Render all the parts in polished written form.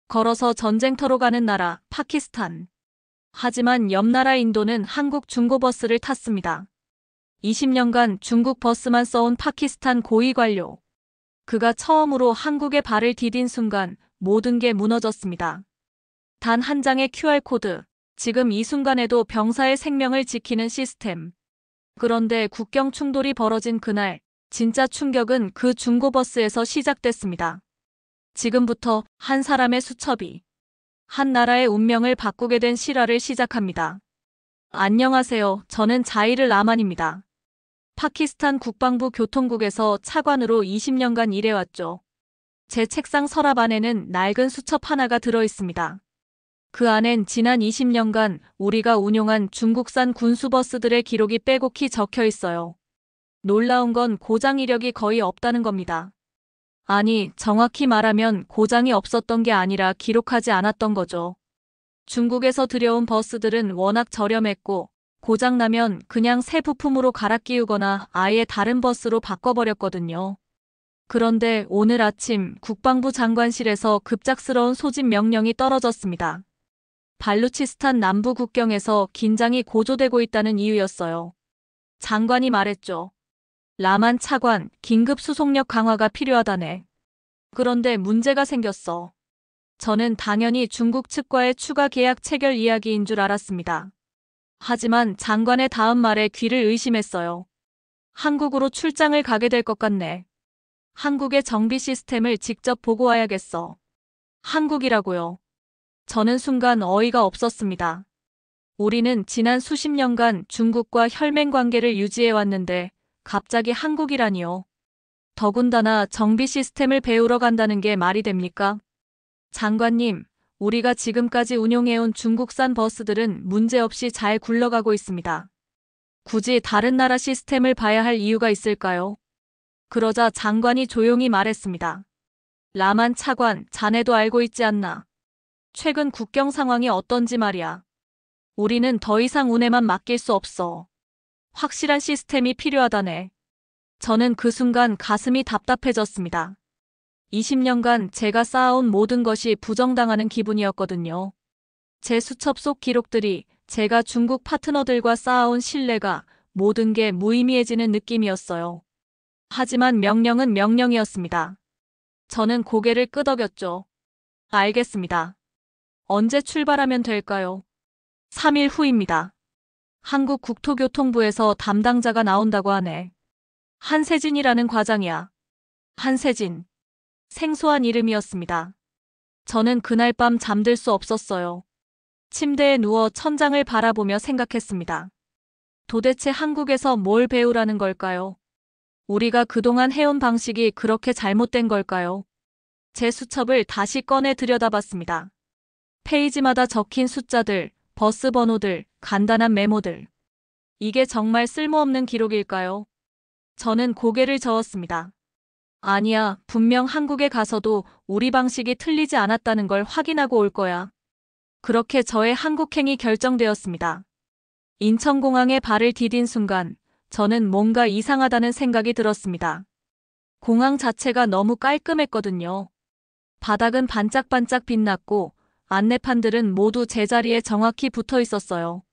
걸어서 전쟁터로 가는 나라 파키스탄. 하지만 옆 나라 인도는 한국 중고버스를 탔습니다. 20년간 중국 버스만 써온 파키스탄 고위 관료. 그가 처음으로 한국에 발을 디딘 순간 모든 게 무너졌습니다. 단 한 장의 QR코드. 지금 이 순간에도 병사의 생명을 지키는 시스템. 그런데 국경 충돌이 벌어진 그날, 진짜 충격은 그 중고버스에서 시작됐습니다. 지금부터 한 사람의 수첩이 한 나라의 운명을 바꾸게 된 실화를 시작합니다. 안녕하세요. 저는 자이를 라만입니다. 파키스탄 국방부 교통국에서 차관으로 20년간 일해왔죠. 제 책상 서랍 안에는 낡은 수첩 하나가 들어있습니다. 그 안엔 지난 20년간 우리가 운용한 중국산 군수버스들의 기록이 빼곡히 적혀 있어요. 놀라운 건 고장 이력이 거의 없다는 겁니다. 아니, 정확히 말하면 고장이 없었던 게 아니라 기록하지 않았던 거죠. 중국에서 들여온 버스들은 워낙 저렴했고 고장나면 그냥 새 부품으로 갈아 끼우거나 아예 다른 버스로 바꿔버렸거든요. 그런데 오늘 아침 국방부 장관실에서 급작스러운 소집 명령이 떨어졌습니다. 발루치스탄 남부 국경에서 긴장이 고조되고 있다는 이유였어요. 장관이 말했죠. 라만 차관, 긴급 수송력 강화가 필요하다네. 그런데 문제가 생겼어. 저는 당연히 중국 측과의 추가 계약 체결 이야기인 줄 알았습니다. 하지만 장관의 다음 말에 귀를 의심했어요. 한국으로 출장을 가게 될 것 같네. 한국의 정비 시스템을 직접 보고 와야겠어. 한국이라고요. 저는 순간 어이가 없었습니다. 우리는 지난 수십 년간 중국과 혈맹 관계를 유지해왔는데 갑자기 한국이라니요. 더군다나 정비 시스템을 배우러 간다는 게 말이 됩니까? 장관님, 우리가 지금까지 운용해온 중국산 버스들은 문제없이 잘 굴러가고 있습니다. 굳이 다른 나라 시스템을 봐야 할 이유가 있을까요? 그러자 장관이 조용히 말했습니다. 라만 차관, 자네도 알고 있지 않나? 최근 국경 상황이 어떤지 말이야. 우리는 더 이상 운에만 맡길 수 없어. 확실한 시스템이 필요하다네. 저는 그 순간 가슴이 답답해졌습니다. 20년간 제가 쌓아온 모든 것이 부정당하는 기분이었거든요. 제 수첩 속 기록들이, 제가 중국 파트너들과 쌓아온 신뢰가 모든 게 무의미해지는 느낌이었어요. 하지만 명령은 명령이었습니다. 저는 고개를 끄덕였죠. 알겠습니다. 언제 출발하면 될까요? 3일 후입니다. 한국 국토교통부에서 담당자가 나온다고 하네. 한세진이라는 과장이야. 한세진. 생소한 이름이었습니다. 저는 그날 밤 잠들 수 없었어요. 침대에 누워 천장을 바라보며 생각했습니다. 도대체 한국에서 뭘 배우라는 걸까요? 우리가 그동안 해온 방식이 그렇게 잘못된 걸까요? 제 수첩을 다시 꺼내 들여다봤습니다. 페이지마다 적힌 숫자들, 버스 번호들, 간단한 메모들. 이게 정말 쓸모없는 기록일까요? 저는 고개를 저었습니다. 아니야, 분명 한국에 가서도 우리 방식이 틀리지 않았다는 걸 확인하고 올 거야. 그렇게 저의 한국행이 결정되었습니다. 인천공항에 발을 디딘 순간 저는 뭔가 이상하다는 생각이 들었습니다. 공항 자체가 너무 깔끔했거든요. 바닥은 반짝반짝 빛났고 안내판들은 모두 제자리에 정확히 붙어 있었어요.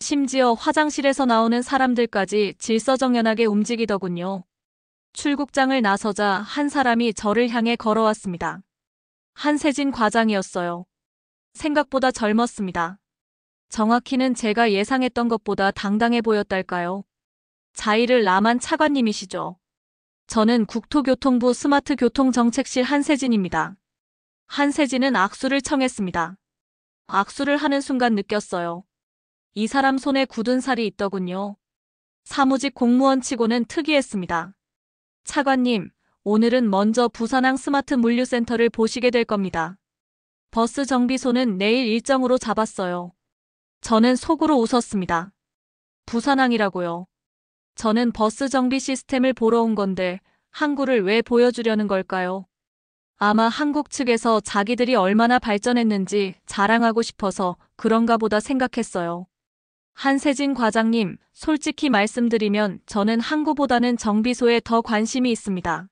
심지어 화장실에서 나오는 사람들까지 질서정연하게 움직이더군요. 출국장을 나서자 한 사람이 저를 향해 걸어왔습니다. 한세진 과장이었어요. 생각보다 젊었습니다. 정확히는 제가 예상했던 것보다 당당해 보였달까요? 자이를 라만 차관님이시죠. 저는 국토교통부 스마트교통정책실 한세진입니다. 한세진은 악수를 청했습니다. 악수를 하는 순간 느꼈어요. 이 사람 손에 굳은 살이 있더군요. 사무직 공무원치고는 특이했습니다. 차관님, 오늘은 먼저 부산항 스마트 물류센터를 보시게 될 겁니다. 버스 정비소는 내일 일정으로 잡았어요. 저는 속으로 웃었습니다. 부산항이라고요. 저는 버스 정비 시스템을 보러 온 건데 항구를 왜 보여주려는 걸까요? 아마 한국 측에서 자기들이 얼마나 발전했는지 자랑하고 싶어서 그런가 보다 생각했어요. 한세진 과장님, 솔직히 말씀드리면 저는 항구보다는 정비소에 더 관심이 있습니다.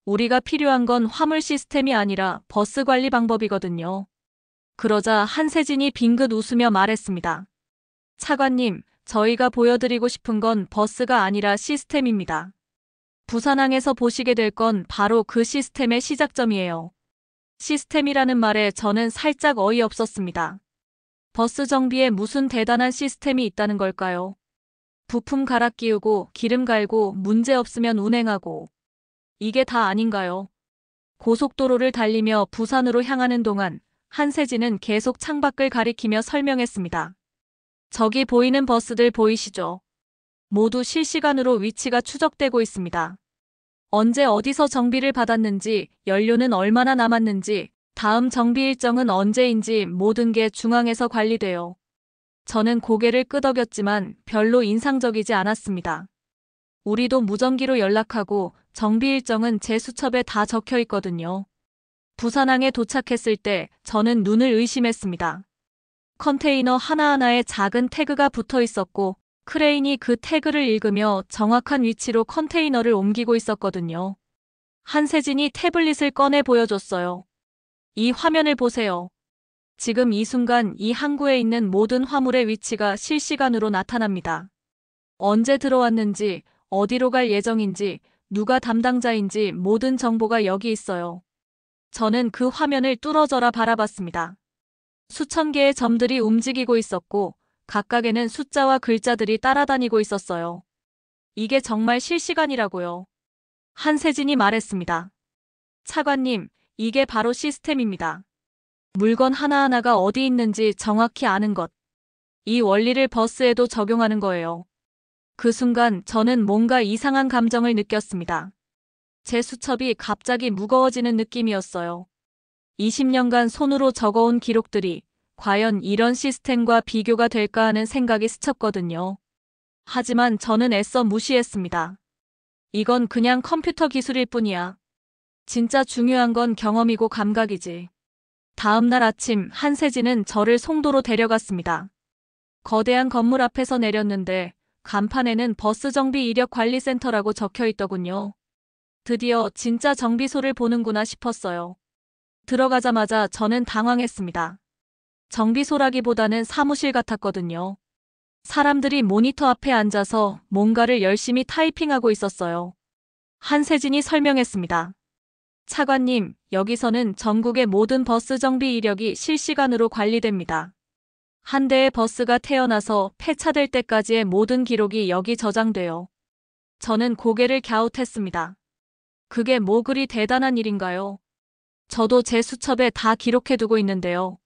우리가 필요한 건 화물 시스템이 아니라 버스 관리 방법이거든요. 그러자 한세진이 빙긋 웃으며 말했습니다. 차관님, 저희가 보여드리고 싶은 건 버스가 아니라 시스템입니다. 부산항에서 보시게 될 건 바로 그 시스템의 시작점이에요. 시스템이라는 말에 저는 살짝 어이없었습니다. 버스 정비에 무슨 대단한 시스템이 있다는 걸까요? 부품 갈아 끼우고 기름 갈고 문제 없으면 운행하고 이게 다 아닌가요? 고속도로를 달리며 부산으로 향하는 동안 한세진은 계속 창밖을 가리키며 설명했습니다. 저기 보이는 버스들 보이시죠? 모두 실시간으로 위치가 추적되고 있습니다. 언제 어디서 정비를 받았는지, 연료는 얼마나 남았는지, 다음 정비 일정은 언제인지 모든 게 중앙에서 관리돼요. 저는 고개를 끄덕였지만 별로 인상적이지 않았습니다. 우리도 무전기로 연락하고 정비 일정은 제 수첩에 다 적혀 있거든요. 부산항에 도착했을 때 저는 눈을 의심했습니다. 컨테이너 하나하나에 작은 태그가 붙어 있었고 크레인이 그 태그를 읽으며 정확한 위치로 컨테이너를 옮기고 있었거든요. 한세진이 태블릿을 꺼내 보여줬어요. 이 화면을 보세요. 지금 이 순간 이 항구에 있는 모든 화물의 위치가 실시간으로 나타납니다. 언제 들어왔는지, 어디로 갈 예정인지, 누가 담당자인지 모든 정보가 여기 있어요. 저는 그 화면을 뚫어져라 바라봤습니다. 수천 개의 점들이 움직이고 있었고 각각에는 숫자와 글자들이 따라다니고 있었어요. 이게 정말 실시간이라고요. 한세진이 말했습니다. 차관님, 이게 바로 시스템입니다. 물건 하나하나가 어디 있는지 정확히 아는 것. 이 원리를 버스에도 적용하는 거예요. 그 순간 저는 뭔가 이상한 감정을 느꼈습니다. 제 수첩이 갑자기 무거워지는 느낌이었어요. 20년간 손으로 적어온 기록들이 과연 이런 시스템과 비교가 될까 하는 생각이 스쳤거든요. 하지만 저는 애써 무시했습니다. 이건 그냥 컴퓨터 기술일 뿐이야. 진짜 중요한 건 경험이고 감각이지. 다음 날 아침 한세진은 저를 송도로 데려갔습니다. 거대한 건물 앞에서 내렸는데 간판에는 버스 정비 이력 관리센터라고 적혀 있더군요. 드디어 진짜 정비소를 보는구나 싶었어요. 들어가자마자 저는 당황했습니다. 정비소라기보다는 사무실 같았거든요. 사람들이 모니터 앞에 앉아서 뭔가를 열심히 타이핑하고 있었어요. 한세진이 설명했습니다. 차관님, 여기서는 전국의 모든 버스 정비 이력이 실시간으로 관리됩니다. 한 대의 버스가 태어나서 폐차될 때까지의 모든 기록이 여기 저장돼요. 저는 고개를 갸웃했습니다. 그게 뭐 그리 대단한 일인가요? 저도 제 수첩에 다 기록해두고 있는데요.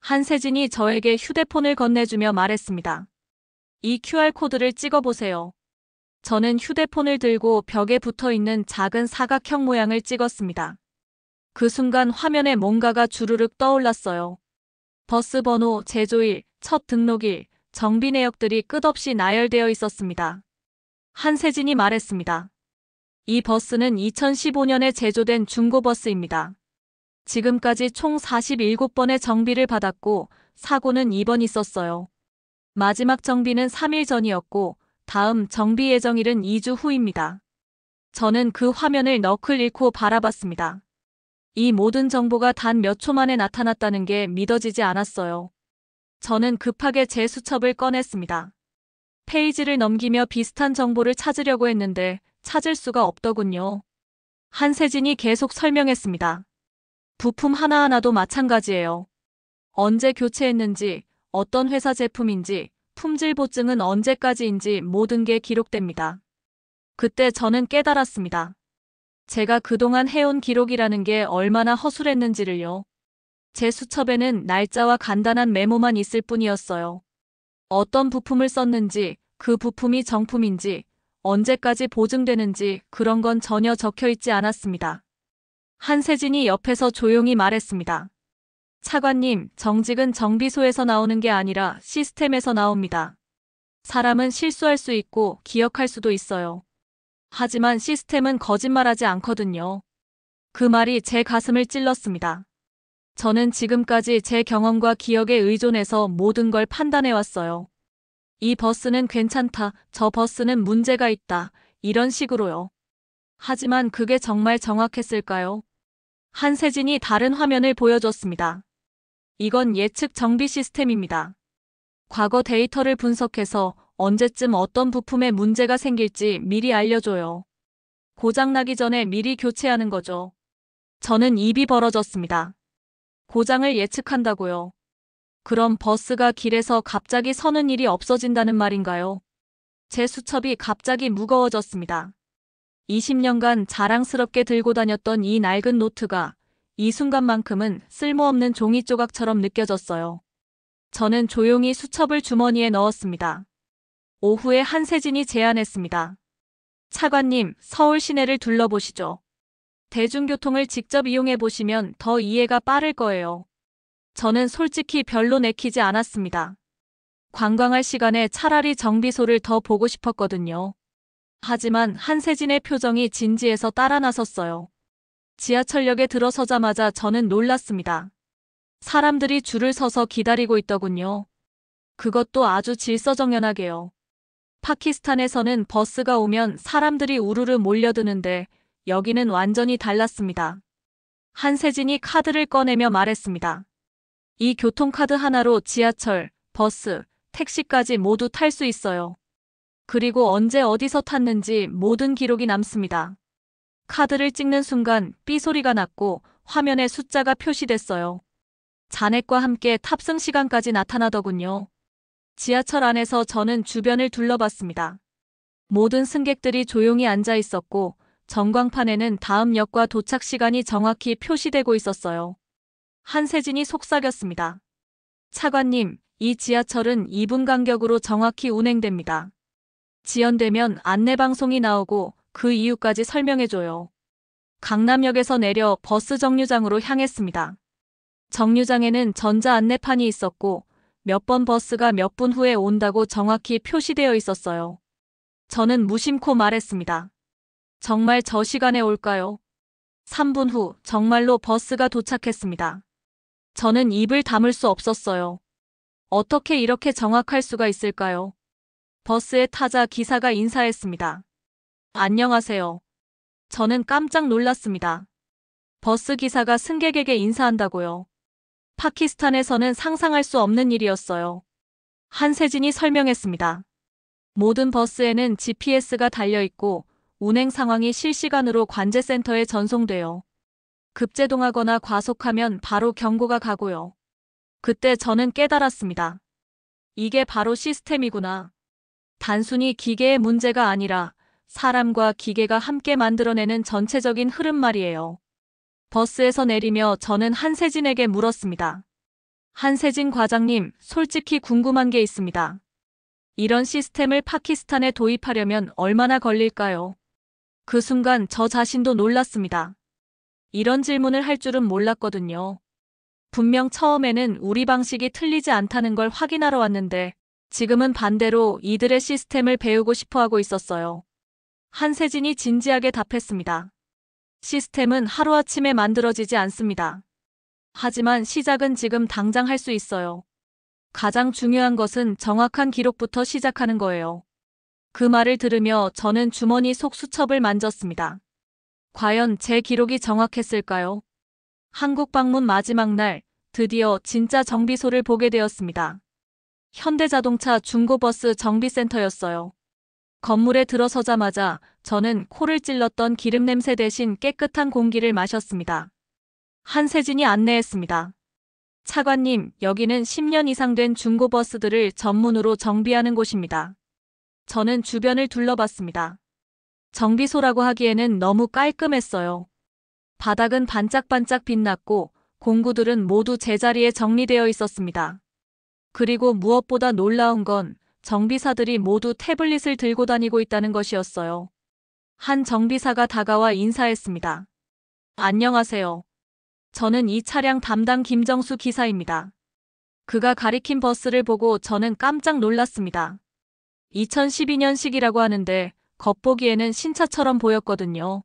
한세진이 저에게 휴대폰을 건네주며 말했습니다. 이 QR코드를 찍어보세요. 저는 휴대폰을 들고 벽에 붙어있는 작은 사각형 모양을 찍었습니다. 그 순간 화면에 뭔가가 주르륵 떠올랐어요. 버스 번호, 제조일, 첫 등록일, 정비 내역들이 끝없이 나열되어 있었습니다. 한세진이 말했습니다. 이 버스는 2015년에 제조된 중고버스입니다. 지금까지 총 47번의 정비를 받았고 사고는 2번 있었어요. 마지막 정비는 3일 전이었고 다음 정비 예정일은 2주 후입니다. 저는 그 화면을 너클 잃고 바라봤습니다. 이 모든 정보가 단 몇 초 만에 나타났다는 게 믿어지지 않았어요. 저는 급하게 제 수첩을 꺼냈습니다. 페이지를 넘기며 비슷한 정보를 찾으려고 했는데 찾을 수가 없더군요. 한세진이 계속 설명했습니다. 부품 하나하나도 마찬가지예요. 언제 교체했는지, 어떤 회사 제품인지, 품질 보증은 언제까지인지 모든 게 기록됩니다. 그때 저는 깨달았습니다. 제가 그동안 해온 기록이라는 게 얼마나 허술했는지를요. 제 수첩에는 날짜와 간단한 메모만 있을 뿐이었어요. 어떤 부품을 썼는지, 그 부품이 정품인지, 언제까지 보증되는지 그런 건 전혀 적혀 있지 않았습니다. 한세진이 옆에서 조용히 말했습니다. 차관님, 정직은 정비소에서 나오는 게 아니라 시스템에서 나옵니다. 사람은 실수할 수 있고 기억할 수도 있어요. 하지만 시스템은 거짓말하지 않거든요. 그 말이 제 가슴을 찔렀습니다. 저는 지금까지 제 경험과 기억에 의존해서 모든 걸 판단해왔어요. 이 버스는 괜찮다, 저 버스는 문제가 있다, 이런 식으로요. 하지만 그게 정말 정확했을까요? 한세진이 다른 화면을 보여줬습니다. 이건 예측 정비 시스템입니다. 과거 데이터를 분석해서 언제쯤 어떤 부품에 문제가 생길지 미리 알려줘요. 고장나기 전에 미리 교체하는 거죠. 저는 입이 벌어졌습니다. 고장을 예측한다고요? 그럼 버스가 길에서 갑자기 서는 일이 없어진다는 말인가요? 제 수첩이 갑자기 무거워졌습니다. 20년간 자랑스럽게 들고 다녔던 이 낡은 노트가 이 순간만큼은 쓸모없는 종이 조각처럼 느껴졌어요. 저는 조용히 수첩을 주머니에 넣었습니다. 오후에 한세진이 제안했습니다. 차관님, 서울 시내를 둘러보시죠. 대중교통을 직접 이용해 보시면 더 이해가 빠를 거예요. 저는 솔직히 별로 내키지 않았습니다. 관광할 시간에 차라리 정비소를 더 보고 싶었거든요. 하지만 한세진의 표정이 진지해서 따라 나섰어요. 지하철역에 들어서자마자 저는 놀랐습니다. 사람들이 줄을 서서 기다리고 있더군요. 그것도 아주 질서정연하게요. 파키스탄에서는 버스가 오면 사람들이 우르르 몰려드는데 여기는 완전히 달랐습니다. 한세진이 카드를 꺼내며 말했습니다. 이 교통카드 하나로 지하철, 버스, 택시까지 모두 탈 수 있어요. 그리고 언제 어디서 탔는지 모든 기록이 남습니다. 카드를 찍는 순간 삐 소리가 났고 화면에 숫자가 표시됐어요. 잔액과 함께 탑승 시간까지 나타나더군요. 지하철 안에서 저는 주변을 둘러봤습니다. 모든 승객들이 조용히 앉아 있었고 전광판에는 다음 역과 도착 시간이 정확히 표시되고 있었어요. 한세진이 속삭였습니다. 차관님, 이 지하철은 2분 간격으로 정확히 운행됩니다. 지연되면 안내방송이 나오고 그 이유까지 설명해줘요. 강남역에서 내려 버스 정류장으로 향했습니다. 정류장에는 전자 안내판이 있었고 몇 번 버스가 몇 분 후에 온다고 정확히 표시되어 있었어요. 저는 무심코 말했습니다. 정말 저 시간에 올까요? 3분 후 정말로 버스가 도착했습니다. 저는 입을 다물 수 없었어요. 어떻게 이렇게 정확할 수가 있을까요? 버스에 타자 기사가 인사했습니다. 안녕하세요. 저는 깜짝 놀랐습니다. 버스 기사가 승객에게 인사한다고요. 파키스탄에서는 상상할 수 없는 일이었어요. 한세진이 설명했습니다. 모든 버스에는 GPS가 달려있고 운행 상황이 실시간으로 관제센터에 전송돼요. 급제동하거나 과속하면 바로 경고가 가고요. 그때 저는 깨달았습니다. 이게 바로 시스템이구나. 단순히 기계의 문제가 아니라 사람과 기계가 함께 만들어내는 전체적인 흐름 말이에요. 버스에서 내리며 저는 한세진에게 물었습니다. 한세진 과장님, 솔직히 궁금한 게 있습니다. 이런 시스템을 파키스탄에 도입하려면 얼마나 걸릴까요? 그 순간 저 자신도 놀랐습니다. 이런 질문을 할 줄은 몰랐거든요. 분명 처음에는 우리 방식이 틀리지 않다는 걸 확인하러 왔는데 지금은 반대로 이들의 시스템을 배우고 싶어 하고 있었어요. 한세진이 진지하게 답했습니다. 시스템은 하루아침에 만들어지지 않습니다. 하지만 시작은 지금 당장 할 수 있어요. 가장 중요한 것은 정확한 기록부터 시작하는 거예요. 그 말을 들으며 저는 주머니 속 수첩을 만졌습니다. 과연 제 기록이 정확했을까요? 한국 방문 마지막 날, 드디어 진짜 정비소를 보게 되었습니다. 현대자동차 중고버스 정비센터였어요. 건물에 들어서자마자 저는 코를 찔렀던 기름 냄새 대신 깨끗한 공기를 마셨습니다. 한세진이 안내했습니다. 차관님, 여기는 10년 이상 된 중고버스들을 전문으로 정비하는 곳입니다. 저는 주변을 둘러봤습니다. 정비소라고 하기에는 너무 깔끔했어요. 바닥은 반짝반짝 빛났고 공구들은 모두 제자리에 정리되어 있었습니다. 그리고 무엇보다 놀라운 건 정비사들이 모두 태블릿을 들고 다니고 있다는 것이었어요. 한 정비사가 다가와 인사했습니다. 안녕하세요. 저는 이 차량 담당 김정수 기사입니다. 그가 가리킨 버스를 보고 저는 깜짝 놀랐습니다. 2012년식이라고 하는데 겉보기에는 신차처럼 보였거든요.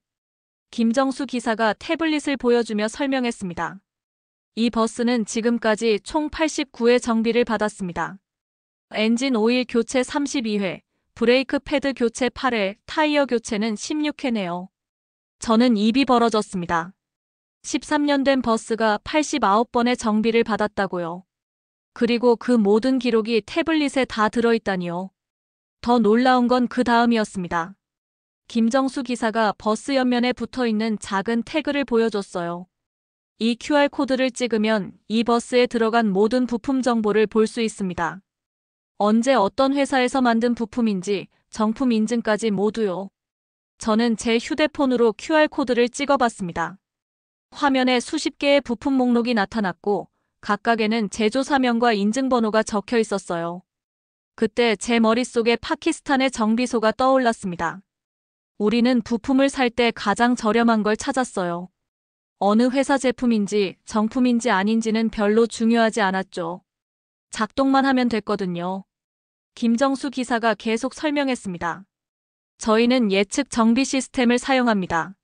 김정수 기사가 태블릿을 보여주며 설명했습니다. 이 버스는 지금까지 총 89회 정비를 받았습니다. 엔진 오일 교체 32회, 브레이크 패드 교체 8회, 타이어 교체는 16회네요. 저는 입이 벌어졌습니다. 13년 된 버스가 89번의 정비를 받았다고요. 그리고 그 모든 기록이 태블릿에 다 들어있다니요. 더 놀라운 건 그 다음이었습니다. 김정수 기사가 버스 옆면에 붙어있는 작은 태그를 보여줬어요. 이 QR코드를 찍으면 이 버스에 들어간 모든 부품 정보를 볼 수 있습니다. 언제 어떤 회사에서 만든 부품인지 정품 인증까지 모두요. 저는 제 휴대폰으로 QR코드를 찍어봤습니다. 화면에 수십 개의 부품 목록이 나타났고 각각에는 제조사명과 인증번호가 적혀 있었어요. 그때 제 머릿속에 파키스탄의 정비소가 떠올랐습니다. 우리는 부품을 살 때 가장 저렴한 걸 찾았어요. 어느 회사 제품인지 정품인지 아닌지는 별로 중요하지 않았죠. 작동만 하면 됐거든요. 김정수 기사가 계속 설명했습니다. 저희는 예측 정비 시스템을 사용합니다.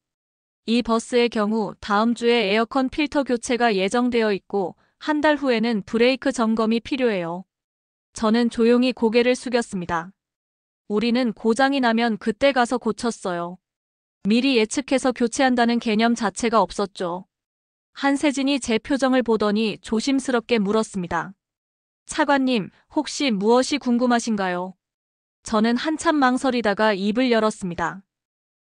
이 버스의 경우 다음 주에 에어컨 필터 교체가 예정되어 있고 한 달 후에는 브레이크 점검이 필요해요. 저는 조용히 고개를 숙였습니다. 우리는 고장이 나면 그때 가서 고쳤어요. 미리 예측해서 교체한다는 개념 자체가 없었죠. 한세진이 제 표정을 보더니 조심스럽게 물었습니다. 차관님, 혹시 무엇이 궁금하신가요? 저는 한참 망설이다가 입을 열었습니다.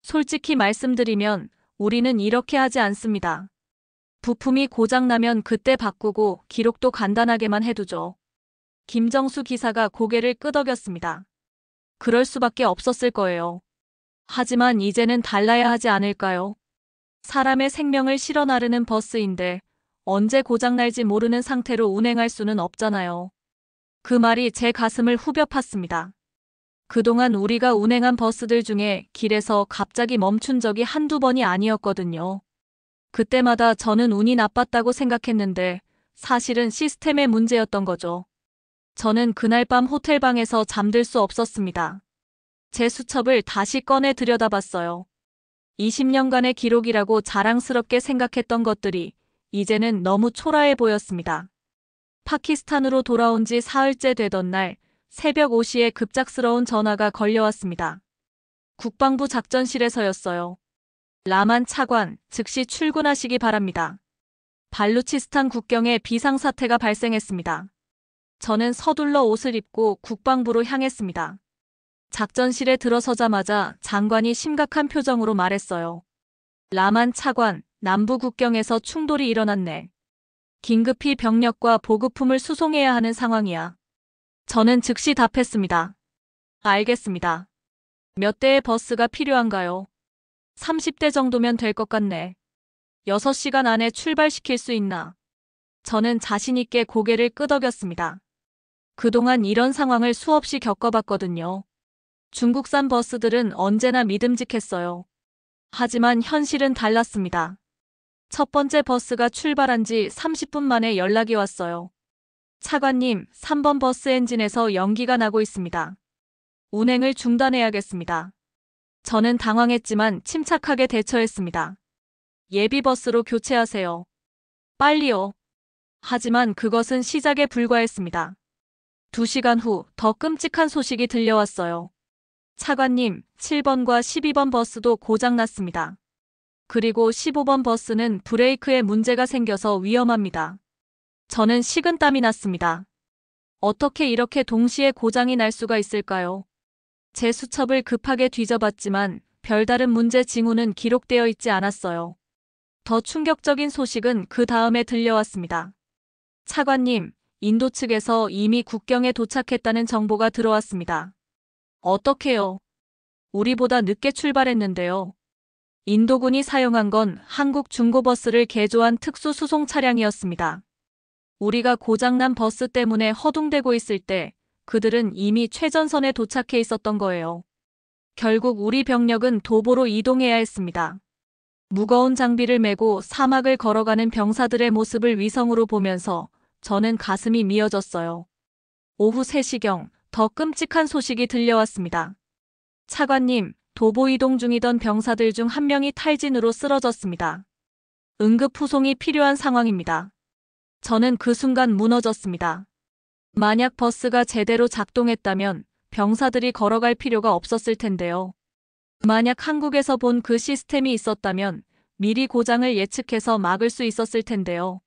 솔직히 말씀드리면 우리는 이렇게 하지 않습니다. 부품이 고장나면 그때 바꾸고 기록도 간단하게만 해두죠. 김정수 기사가 고개를 끄덕였습니다. 그럴 수밖에 없었을 거예요. 하지만 이제는 달라야 하지 않을까요? 사람의 생명을 실어 나르는 버스인데 언제 고장날지 모르는 상태로 운행할 수는 없잖아요. 그 말이 제 가슴을 후벼 팠습니다. 그동안 우리가 운행한 버스들 중에 길에서 갑자기 멈춘 적이 한두 번이 아니었거든요. 그때마다 저는 운이 나빴다고 생각했는데 사실은 시스템의 문제였던 거죠. 저는 그날 밤 호텔방에서 잠들 수 없었습니다. 제 수첩을 다시 꺼내 들여다봤어요. 20년간의 기록이라고 자랑스럽게 생각했던 것들이 이제는 너무 초라해 보였습니다. 파키스탄으로 돌아온 지 사흘째 되던 날 새벽 5시에 급작스러운 전화가 걸려왔습니다. 국방부 작전실에서였어요. 라만 차관, 즉시 출근하시기 바랍니다. 발루치스탄 국경에 비상사태가 발생했습니다. 저는 서둘러 옷을 입고 국방부로 향했습니다. 작전실에 들어서자마자 장관이 심각한 표정으로 말했어요. 라만 차관, 남부 국경에서 충돌이 일어났네. 긴급히 병력과 보급품을 수송해야 하는 상황이야. 저는 즉시 답했습니다. 알겠습니다. 몇 대의 버스가 필요한가요? 30대 정도면 될 것 같네. 6시간 안에 출발시킬 수 있나? 저는 자신있게 고개를 끄덕였습니다. 그동안 이런 상황을 수없이 겪어봤거든요. 중국산 버스들은 언제나 믿음직했어요. 하지만 현실은 달랐습니다. 첫 번째 버스가 출발한 지 30분 만에 연락이 왔어요. 차관님, 3번 버스 엔진에서 연기가 나고 있습니다. 운행을 중단해야겠습니다. 저는 당황했지만 침착하게 대처했습니다. 예비 버스로 교체하세요. 빨리요. 하지만 그것은 시작에 불과했습니다. 2시간 후 더 끔찍한 소식이 들려왔어요. 차관님, 7번과 12번 버스도 고장났습니다. 그리고 15번 버스는 브레이크에 문제가 생겨서 위험합니다. 저는 식은땀이 났습니다. 어떻게 이렇게 동시에 고장이 날 수가 있을까요? 제 수첩을 급하게 뒤져봤지만 별다른 문제 징후는 기록되어 있지 않았어요. 더 충격적인 소식은 그 다음에 들려왔습니다. 차관님, 인도 측에서 이미 국경에 도착했다는 정보가 들어왔습니다. 어떻게요? 우리보다 늦게 출발했는데요. 인도군이 사용한 건 한국 중고버스를 개조한 특수 수송 차량이었습니다. 우리가 고장난 버스 때문에 허둥대고 있을 때 그들은 이미 최전선에 도착해 있었던 거예요. 결국 우리 병력은 도보로 이동해야 했습니다. 무거운 장비를 메고 사막을 걸어가는 병사들의 모습을 위성으로 보면서 저는 가슴이 미어졌어요. 오후 3시경 더 끔찍한 소식이 들려왔습니다. 차관님, 도보 이동 중이던 병사들 중 한 명이 탈진으로 쓰러졌습니다. 응급 후송이 필요한 상황입니다. 저는 그 순간 무너졌습니다. 만약 버스가 제대로 작동했다면 병사들이 걸어갈 필요가 없었을 텐데요. 만약 한국에서 본 그 시스템이 있었다면 미리 고장을 예측해서 막을 수 있었을 텐데요.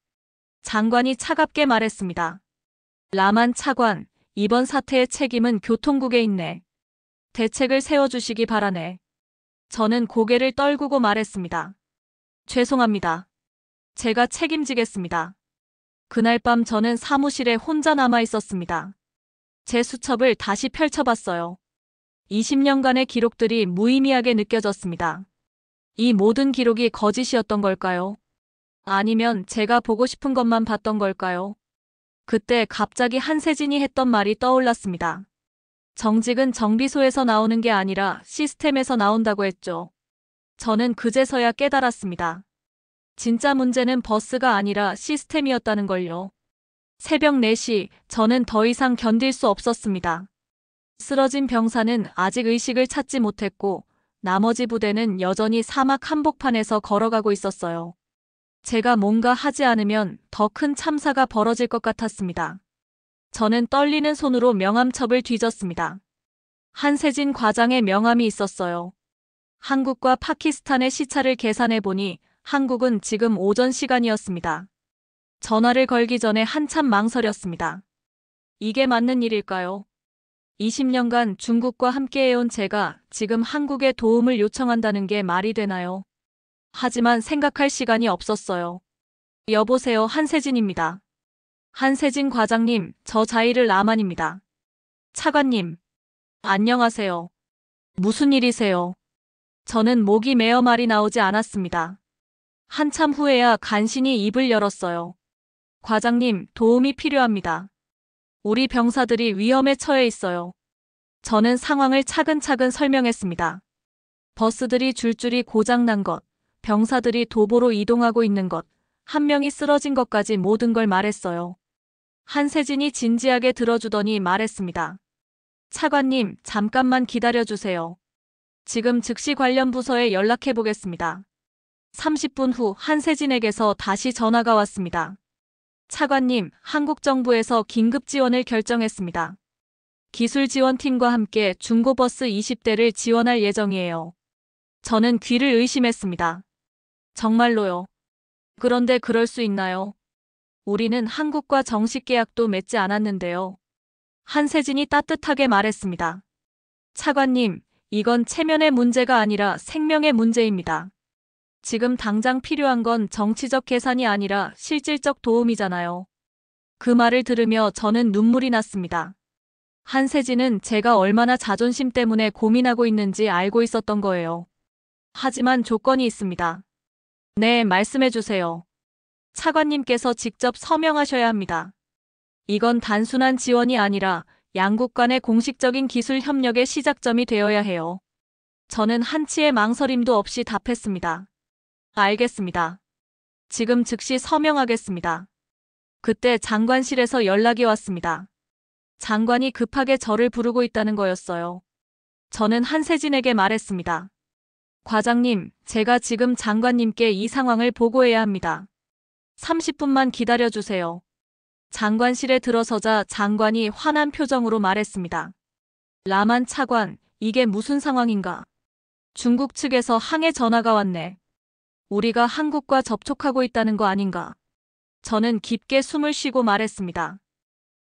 장관이 차갑게 말했습니다. 라만 차관, 이번 사태의 책임은 교통국에 있네. 대책을 세워주시기 바라네. 저는 고개를 떨구고 말했습니다. 죄송합니다. 제가 책임지겠습니다. 그날 밤 저는 사무실에 혼자 남아 있었습니다. 제 수첩을 다시 펼쳐봤어요. 20년간의 기록들이 무의미하게 느껴졌습니다. 이 모든 기록이 거짓이었던 걸까요? 아니면 제가 보고 싶은 것만 봤던 걸까요? 그때 갑자기 한세진이 했던 말이 떠올랐습니다. 정직은 정비소에서 나오는 게 아니라 시스템에서 나온다고 했죠. 저는 그제서야 깨달았습니다. 진짜 문제는 버스가 아니라 시스템이었다는 걸요. 새벽 4시, 저는 더 이상 견딜 수 없었습니다. 쓰러진 병사는 아직 의식을 찾지 못했고 나머지 부대는 여전히 사막 한복판에서 걸어가고 있었어요. 제가 뭔가 하지 않으면 더 큰 참사가 벌어질 것 같았습니다. 저는 떨리는 손으로 명함첩을 뒤졌습니다. 한세진 과장의 명함이 있었어요. 한국과 파키스탄의 시차를 계산해보니 한국은 지금 오전 시간이었습니다. 전화를 걸기 전에 한참 망설였습니다. 이게 맞는 일일까요? 20년간 중국과 함께해온 제가 지금 한국에 도움을 요청한다는 게 말이 되나요? 하지만 생각할 시간이 없었어요. 여보세요, 한세진입니다. 한세진 과장님, 저 자이를 라만입니다. 차관님, 안녕하세요. 무슨 일이세요? 저는 목이 메어 말이 나오지 않았습니다. 한참 후에야 간신히 입을 열었어요. 과장님, 도움이 필요합니다. 우리 병사들이 위험에 처해 있어요. 저는 상황을 차근차근 설명했습니다. 버스들이 줄줄이 고장난 것, 병사들이 도보로 이동하고 있는 것, 한 명이 쓰러진 것까지 모든 걸 말했어요. 한세진이 진지하게 들어주더니 말했습니다. 차관님, 잠깐만 기다려주세요. 지금 즉시 관련 부서에 연락해 보겠습니다. 30분 후 한세진에게서 다시 전화가 왔습니다. 차관님, 한국 정부에서 긴급 지원을 결정했습니다. 기술 지원팀과 함께 중고버스 20대를 지원할 예정이에요. 저는 귀를 의심했습니다. 정말로요? 그런데 그럴 수 있나요? 우리는 한국과 정식 계약도 맺지 않았는데요. 한세진이 따뜻하게 말했습니다. 차관님, 이건 체면의 문제가 아니라 생명의 문제입니다. 지금 당장 필요한 건 정치적 계산이 아니라 실질적 도움이잖아요. 그 말을 들으며 저는 눈물이 났습니다. 한세진은 제가 얼마나 자존심 때문에 고민하고 있는지 알고 있었던 거예요. 하지만 조건이 있습니다. 네, 말씀해 주세요. 차관님께서 직접 서명하셔야 합니다. 이건 단순한 지원이 아니라 양국 간의 공식적인 기술 협력의 시작점이 되어야 해요. 저는 한치의 망설임도 없이 답했습니다. 알겠습니다. 지금 즉시 서명하겠습니다. 그때 장관실에서 연락이 왔습니다. 장관이 급하게 저를 부르고 있다는 거였어요. 저는 한세진에게 말했습니다. 과장님, 제가 지금 장관님께 이 상황을 보고해야 합니다. 30분만 기다려주세요. 장관실에 들어서자 장관이 화난 표정으로 말했습니다. 라만 차관, 이게 무슨 상황인가? 중국 측에서 항해 전화가 왔네. 우리가 한국과 접촉하고 있다는 거 아닌가? 저는 깊게 숨을 쉬고 말했습니다.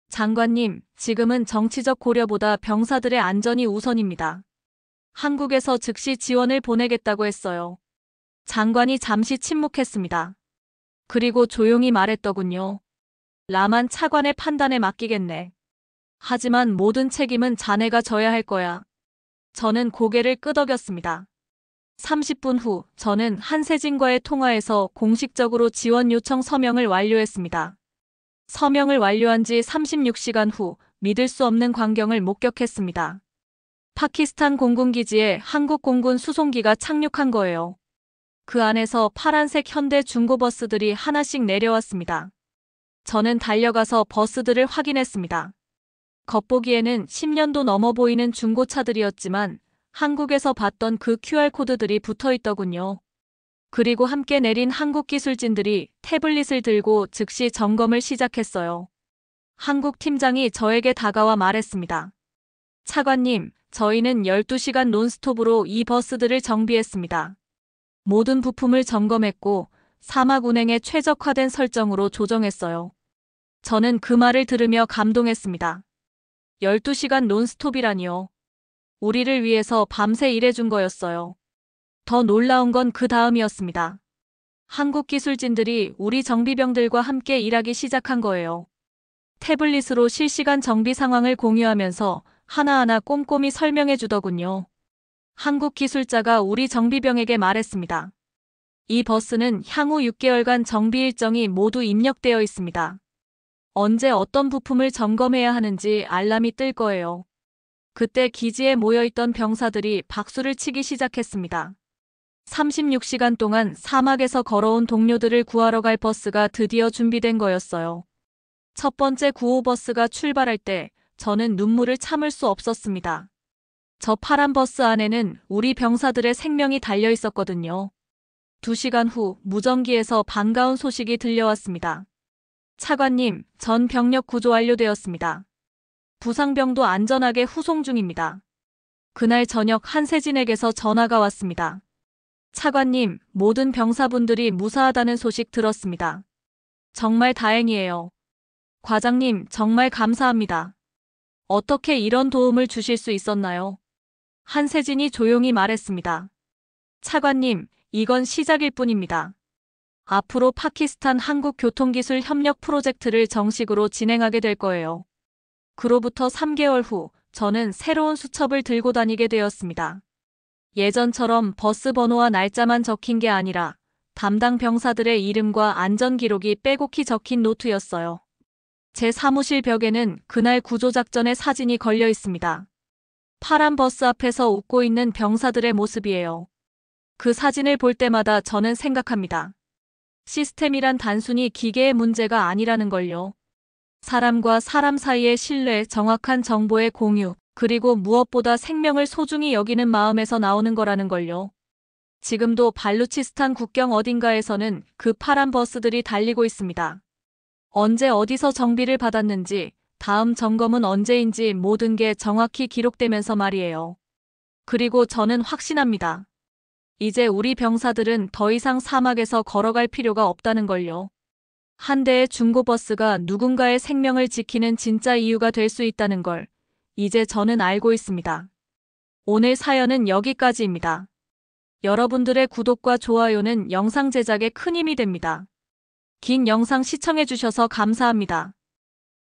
장관님, 지금은 정치적 고려보다 병사들의 안전이 우선입니다. 한국에서 즉시 지원을 보내겠다고 했어요. 장관이 잠시 침묵했습니다. 그리고 조용히 말했더군요. 라만 차관의 판단에 맡기겠네. 하지만 모든 책임은 자네가 져야 할 거야. 저는 고개를 끄덕였습니다. 30분 후 저는 한세진과의 통화에서 공식적으로 지원 요청 서명을 완료했습니다. 서명을 완료한 지 36시간 후 믿을 수 없는 광경을 목격했습니다. 파키스탄 공군기지에 한국 공군 수송기가 착륙한 거예요. 그 안에서 파란색 현대 중고버스들이 하나씩 내려왔습니다. 저는 달려가서 버스들을 확인했습니다. 겉보기에는 10년도 넘어 보이는 중고차들이었지만 한국에서 봤던 그 QR코드들이 붙어있더군요. 그리고 함께 내린 한국 기술진들이 태블릿을 들고 즉시 점검을 시작했어요. 한국 팀장이 저에게 다가와 말했습니다. 차관님, 저희는 12시간 논스톱으로 이 버스들을 정비했습니다. 모든 부품을 점검했고 사막 운행에 최적화된 설정으로 조정했어요. 저는 그 말을 들으며 감동했습니다. 12시간 논스톱이라니요. 우리를 위해서 밤새 일해준 거였어요. 더 놀라운 건 그 다음이었습니다. 한국 기술진들이 우리 정비병들과 함께 일하기 시작한 거예요. 태블릿으로 실시간 정비 상황을 공유하면서 하나하나 꼼꼼히 설명해 주더군요. 한국 기술자가 우리 정비병에게 말했습니다. 이 버스는 향후 6개월간 정비 일정이 모두 입력되어 있습니다. 언제 어떤 부품을 점검해야 하는지 알람이 뜰 거예요. 그때 기지에 모여있던 병사들이 박수를 치기 시작했습니다. 36시간 동안 사막에서 걸어온 동료들을 구하러 갈 버스가 드디어 준비된 거였어요. 첫 번째 구호버스가 출발할 때 저는 눈물을 참을 수 없었습니다. 저 파란 버스 안에는 우리 병사들의 생명이 달려 있었거든요. 2시간 후 무전기에서 반가운 소식이 들려왔습니다. 차관님, 전 병력 구조 완료되었습니다. 부상병도 안전하게 후송 중입니다. 그날 저녁 한세진에게서 전화가 왔습니다. 차관님, 모든 병사분들이 무사하다는 소식 들었습니다. 정말 다행이에요. 과장님, 정말 감사합니다. 어떻게 이런 도움을 주실 수 있었나요? 한세진이 조용히 말했습니다. 차관님, 이건 시작일 뿐입니다. 앞으로 파키스탄 한국교통기술 협력 프로젝트를 정식으로 진행하게 될 거예요. 그로부터 3개월 후 저는 새로운 수첩을 들고 다니게 되었습니다. 예전처럼 버스 번호와 날짜만 적힌 게 아니라 담당 병사들의 이름과 안전 기록이 빼곡히 적힌 노트였어요. 제 사무실 벽에는 그날 구조작전의 사진이 걸려 있습니다. 파란 버스 앞에서 웃고 있는 병사들의 모습이에요. 그 사진을 볼 때마다 저는 생각합니다. 시스템이란 단순히 기계의 문제가 아니라는 걸요. 사람과 사람 사이의 신뢰, 정확한 정보의 공유, 그리고 무엇보다 생명을 소중히 여기는 마음에서 나오는 거라는 걸요. 지금도 발루치스탄 국경 어딘가에서는 그 파란 버스들이 달리고 있습니다. 언제 어디서 정비를 받았는지, 다음 점검은 언제인지 모든 게 정확히 기록되면서 말이에요. 그리고 저는 확신합니다. 이제 우리 병사들은 더 이상 사막에서 걸어갈 필요가 없다는 걸요. 한 대의 중고버스가 누군가의 생명을 지키는 진짜 이유가 될 수 있다는 걸 이제 저는 알고 있습니다. 오늘 사연은 여기까지입니다. 여러분들의 구독과 좋아요는 영상 제작에 큰 힘이 됩니다. 긴 영상 시청해주셔서 감사합니다.